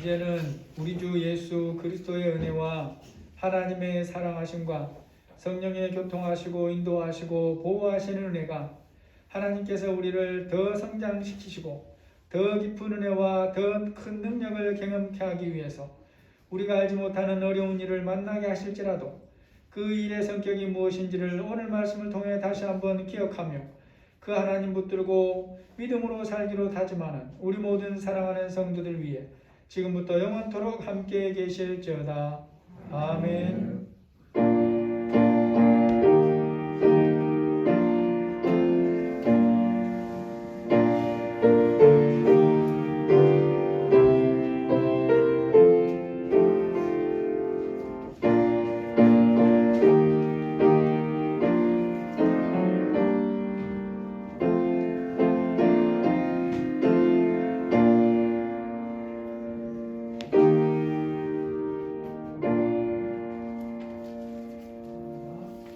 S1: 이제는 우리 주 예수 그리스도의 은혜와 하나님의 사랑하심과 성령의 교통하시고 인도하시고 보호하시는 은혜가 하나님께서 우리를 더 성장시키시고 더 깊은 은혜와 더 큰 능력을 경험케 하기 위해서 우리가 알지 못하는 어려운 일을 만나게 하실지라도 그 일의 성격이 무엇인지를 오늘 말씀을 통해 다시 한번 기억하며 그 하나님 붙들고 믿음으로 살기로 다짐하는 우리 모든 사랑하는 성도들 위해 지금부터 영원토록 함께 계실지어다. 아멘.